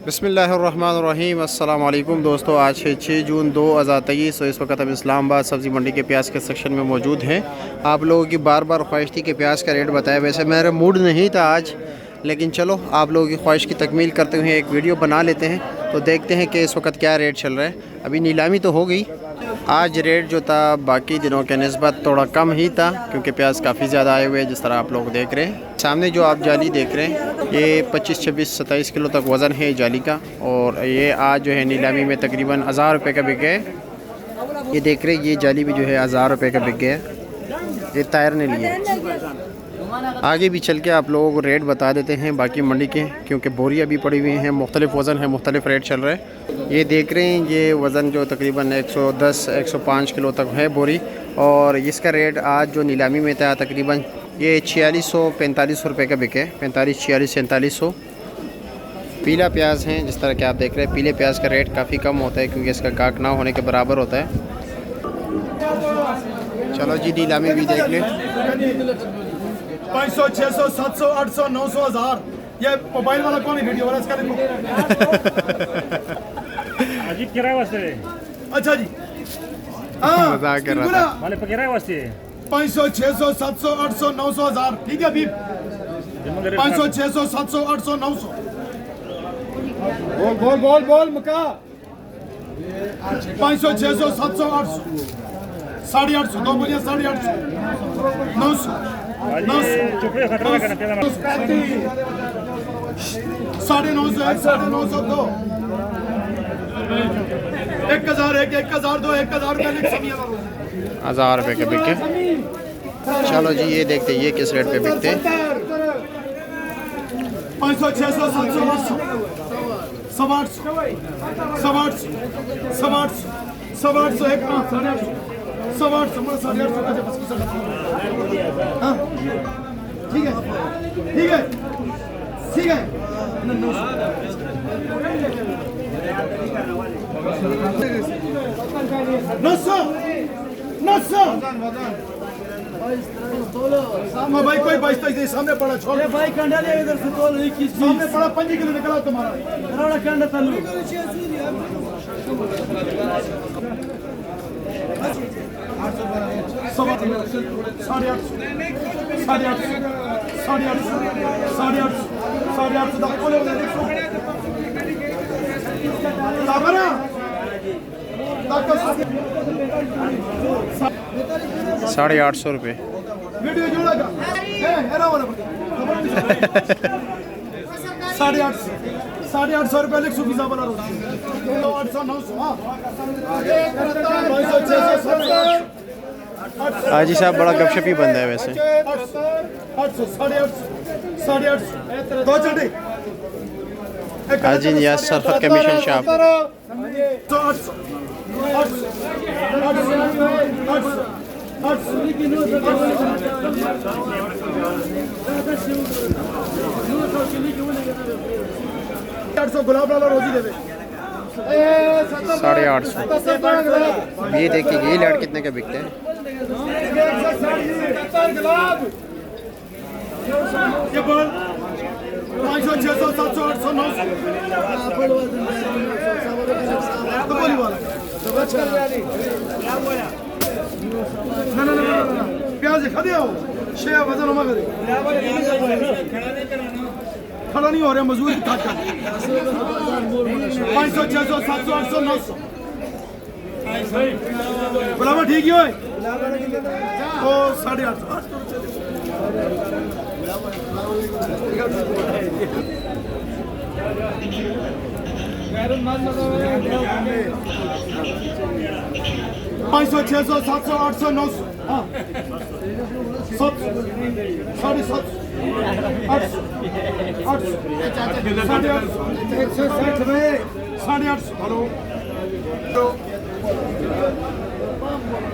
बिस्मिल्लाहिर्रहमानिर्रहीम। अस्सलाम वालेकुम दोस्तों, आज है 6 जून 2023। तो इस वक्त हम इस्लामाबाद सब्ज़ी मंडी के प्याज के सेक्शन में मौजूद हैं। आप लोगों की बार बार ख्वाहिश थी कि प्याज का रेट बताया। वैसे मेरा मूड नहीं था आज, लेकिन चलो आप लोगों की ख्वाहिश की तकमील करते हुए एक वीडियो बना लेते हैं। तो देखते हैं कि इस वक्त क्या रेट चल रहा है। अभी नीलामी तो हो गई। आज रेट जो था बाकी दिनों के निस्बत थोड़ा कम ही था, क्योंकि प्याज काफ़ी ज़्यादा आए हुए हैं। जिस तरह आप लोग देख रहे हैं सामने जो आप जाली देख रहे हैं, ये 25, 26, 27 किलो तक वज़न है जाली का। और ये आज जो है नीलामी में तकरीबन 1000 रुपये का बिक गया है। ये देख रहे हैं, ये जाली भी जो है 1000 रुपये का बिक गया है। ये टायर ने लिया। आगे भी चल के आप लोगों को रेट बता देते हैं बाकी मंडी के, क्योंकि बोरियाँ भी पड़ी हुई हैं, मुख्तलिफ़ वज़न है, मुख्तलिफ़ रेट चल रहा है। ये देख रहे हैं, ये वज़न जो तकरीबन 110, 105 किलो तक है बोरी। और इसका रेट आज जो नीलामी में था तकरीबन ये 4600, 4500 रुपये का बिके। 45, 46, 4700। पीला प्याज है, जिस तरह के आप देख रहे हैं, पीले प्याज का रेट काफ़ी कम होता है, क्योंकि इसका गाक ना होने के बराबर होता है। चलो जी, नीलामी भी देख लें। 500, 600, 700, 800, 900, 1000। ये मोबाइल वाला कौन है? वीडियो वाला इसका देखो। अजीब किराए वास्ते। अच्छा जी, हाँ मजाक कर रहा था। वाले पे किराए वास्ते 500, 600, 700, 800, 900, 1000। ठीक है अभी 500, 600, 700, 800, 900। बोल बोल बोल बोल मका। 500, 600, 700, 800, 850, दो बोलिए 850, 900, 900, चुपड़े खतरा करना तेरा 950, 950, दो 1000, 1000, दो 1000 रुपये 1000 रुपये के बिके। चलो जी, ये देखते ये किस रेट पे बिकते हैं। 500, 600, 700, 800, 850, 850, 850, 850, 850, 850, हाँ ठीक है ठीक है ठीक है। 900 भाई, कोई बचता ही नहीं। सामने पड़ा छोड़ भाई कंडा ले इधर से तोल रही किस सामने पड़ा 5 किलो निकला तुम्हारा। बड़ा कंडा तलू 850 रुपये। वीडियो जोड़ेगा 850 रुपये लिख सुखी साहब 800, 900। हाजी साहब बड़ा गपशपी बंदा है वैसे। 800, 850, दो चढ़े हाजी नियाज सरफत कमीशन शॉप। 800 गुलाब लाला रोजी देवे 850। ये देखिए, ये लाट कितने के बिकते हैं। ये बोल 500, 600, 700, 800, 900। तो बोली वाला ना प्याज खा हो शे वजन होगा करे खड़ा नहीं हो रहा मजदूर की ताकत। 500, 600, 700, 800, 900। बुलावा ठीक ही हो तो 850। पाँच 500, 600, 700, 800, 900। हाँ 700, 800, 800, 850, 860 में 850। हेलो